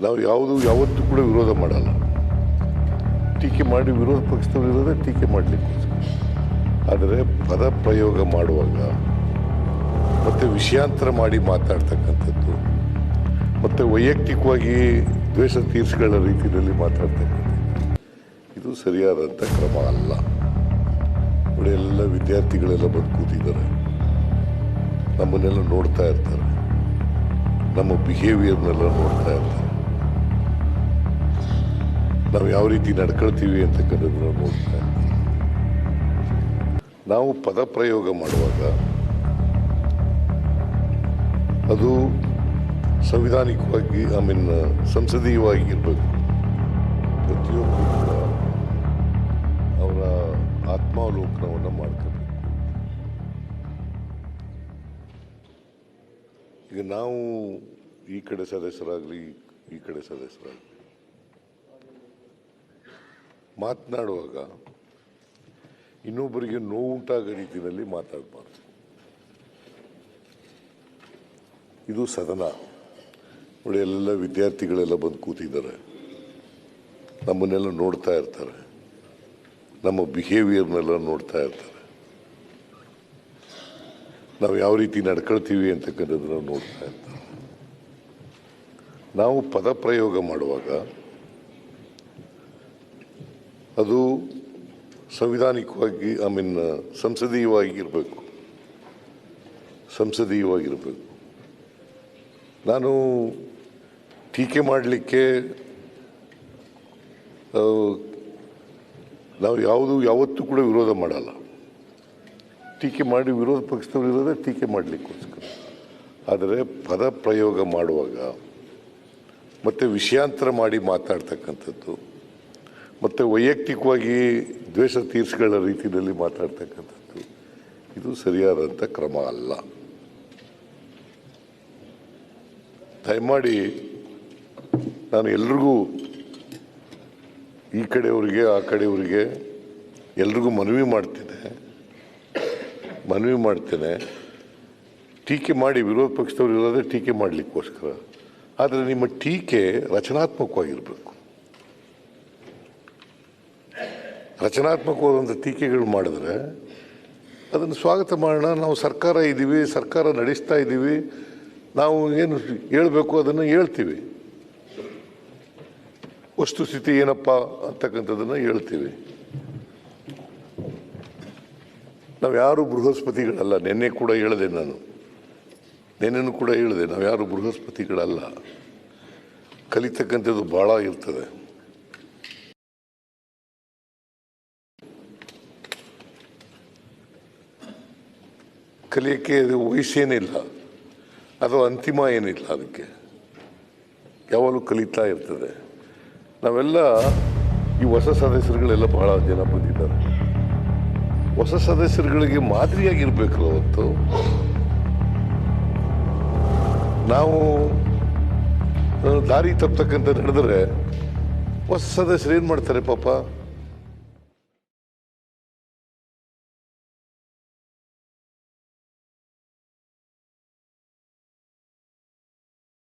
ನಾವು ಯಾವತ್ತೂ ಕೂಡ ವಿರೋಧ ಮಾಡಲ್ಲ. ಟೀಕೆ ಮಾಡಿ ವಿರೋಧ ಪಕ್ಷದವರಿರೋದೇ ಟೀಕೆ ಮಾಡಲಿಕ್ಕೋಸ್ಕರ. ಆದರೆ ಪದ ಪ್ರಯೋಗ ಮಾಡುವಾಗ ಮತ್ತು ವಿಷಯಾಂತರ ಮಾಡಿ ಮಾತಾಡ್ತಕ್ಕಂಥದ್ದು ಮತ್ತು ವೈಯಕ್ತಿಕವಾಗಿ ದ್ವೇಷ ತೀರಿಸಿಕೊಳ್ಳೋ ರೀತಿಯಲ್ಲಿ ಮಾತಾಡ್ತಕ್ಕಂಥದ್ದು ಇದು ಸರಿಯಾದಂಥ ಕ್ರಮ ಅಲ್ಲ. ನೋಡಿ, ಎಲ್ಲ ವಿದ್ಯಾರ್ಥಿಗಳೆಲ್ಲ ಬಂದು ಕೂತಿದ್ದಾರೆ, ನಮ್ಮನ್ನೆಲ್ಲ ನೋಡ್ತಾ ಇರ್ತಾರೆ, ನಮ್ಮ ಬಿಹೇವಿಯರ್ನೆಲ್ಲ ನೋಡ್ತಾ ಇರ್ತಾರೆ, ನಾವು ಯಾವ ರೀತಿ ನಡ್ಕೊಳ್ತೀವಿ ಅಂತಕ್ಕಂಥದ್ದನ್ನು ನೋಡ್ತಾ ಇರ್ತೀವಿ. ನಾವು ಪದ ಪ್ರಯೋಗ ಮಾಡುವಾಗ ಅದು ಸಂವಿಧಾನಿಕವಾಗಿ ಸಂಸದೀಯವಾಗಿ ಇರಬೇಕು. ಪ್ರತಿಯೊಬ್ಬರು ಕೂಡ ಅವರ ಆತ್ಮಾವಲೋಕನವನ್ನು ಮಾಡ್ಕೋಬೇಕು. ಈಗ ನಾವು ಈ ಕಡೆ ಸದಸ್ಯರಾಗಲಿ ಈ ಕಡೆ ಸದಸ್ಯರಾಗಲಿ ಮಾತನಾಡುವಾಗ ಇನ್ನೊಬ್ಬರಿಗೆ ನೋವುಂಟಾಗೋ ರೀತಿಯಲ್ಲಿ ಮಾತಾಡಬಾರ್ದು. ಇದು ಸದನ. ನೋಡಿ, ಎಲ್ಲ ವಿದ್ಯಾರ್ಥಿಗಳೆಲ್ಲ ಬಂದು ಕೂತಿದ್ದಾರೆ, ನಮ್ಮನ್ನೆಲ್ಲ ನೋಡ್ತಾ ಇರ್ತಾರೆ, ನಮ್ಮ ಬಿಹೇವಿಯರ್ನೆಲ್ಲ ನೋಡ್ತಾ ಇರ್ತಾರೆ, ನಾವು ಯಾವ ರೀತಿ ನಡ್ಕೊಳ್ತೀವಿ ಅಂತಕ್ಕಂಥದ್ದನ್ನು ನೋಡ್ತಾ ಇರ್ತಾರೆ. ನಾವು ಪದ ಪ್ರಯೋಗ ಮಾಡುವಾಗ ಅದು ಸಂವಿಧಾನಿಕವಾಗಿ ಸಂಸದೀಯವಾಗಿರಬೇಕು. ನಾನು ಟೀಕೆ ಮಾಡಲಿಕ್ಕೆ ನಾವು ಯಾವತ್ತೂ ಕೂಡ ವಿರೋಧ ಮಾಡಲ್ಲ. ಟೀಕೆ ಮಾಡಿ ವಿರೋಧ ಪಕ್ಷದವರಿರೋದೇ ಟೀಕೆ ಮಾಡಲಿಕ್ಕೋಸ್ಕರ. ಆದರೆ ಪದ ಪ್ರಯೋಗ ಮಾಡುವಾಗ ಮತ್ತು ವಿಷಯಾಂತರ ಮಾಡಿ ಮಾತಾಡ್ತಕ್ಕಂಥದ್ದು ಮತ್ತು ವೈಯಕ್ತಿಕವಾಗಿ ದ್ವೇಷ ತೀರಿಸಿಕೊಳ್ಳೋ ರೀತಿಯಲ್ಲಿ ಮಾತಾಡ್ತಕ್ಕಂಥದ್ದು ಇದು ಸರಿಯಾದಂಥ ಕ್ರಮ ಅಲ್ಲ. ದಯಮಾಡಿ ನಾನು ಎಲ್ರಿಗೂ, ಈ ಕಡೆಯವರಿಗೆ ಆ ಕಡೆಯವರಿಗೆ ಎಲ್ರಿಗೂ ಮನವಿ ಮಾಡ್ತೇನೆ, ಟೀಕೆ ಮಾಡಿ ವಿರೋಧ ಪಕ್ಷದವರು ಇರೋದೇ ಟೀಕೆ ಮಾಡಲಿಕ್ಕೋಸ್ಕರ. ಆದರೆ ನಿಮ್ಮ ಟೀಕೆ ರಚನಾತ್ಮಕವಾಗಿರಬೇಕು. ರಚನಾತ್ಮಕವಾದಂಥ ಟೀಕೆಗಳು ಮಾಡಿದ್ರೆ ಅದನ್ನು ಸ್ವಾಗತ ಮಾಡೋಣ. ನಾವು ಸರ್ಕಾರ ಇದ್ದೀವಿ, ಸರ್ಕಾರ ನಡೆಸ್ತಾ ಇದ್ದೀವಿ, ನಾವು ಏನು ಹೇಳಬೇಕು ಅದನ್ನು ಹೇಳ್ತೀವಿ, ವಸ್ತುಸ್ಥಿತಿ ಏನಪ್ಪ ಅಂತಕ್ಕಂಥದ್ದನ್ನು ಹೇಳ್ತೀವಿ. ನಾವು ಯಾರು ಬೃಹಸ್ಪತಿಗಳಲ್ಲ. ನೆನ್ನೆನೂ ಕೂಡ ಹೇಳಿದೆ, ನಾವು ಯಾರು ಬೃಹಸ್ಪತಿಗಳಲ್ಲ. ಕಲಿತಕ್ಕಂಥದ್ದು ಭಾಳ ಇರ್ತದೆ. ಕಲಿಯೋಕ್ಕೆ ಅದು ವಯಸ್ಸೇನಿಲ್ಲ, ಅದು ಅಂತಿಮ ಏನಿಲ್ಲ. ಅದಕ್ಕೆ ಯಾವಾಗಲೂ ಕಲಿತಾ ಇರ್ತದೆ. ನಾವೆಲ್ಲ ಈ ಹೊಸ ಸದಸ್ಯರುಗಳೆಲ್ಲ ಬಹಳ ಜನ ಬಂದಿದ್ದಾರೆ. ಹೊಸ ಸದಸ್ಯರುಗಳಿಗೆ ಮಾದರಿಯಾಗಿರ್ಬೇಕು. ಅವತ್ತು ನಾವು ದಾರಿ ತಪ್ಪತಕ್ಕಂಥ ನಡೆದರೆ ಹೊಸ ಸದಸ್ಯರು ಏನು ಮಾಡ್ತಾರೆ ಪಾಪ,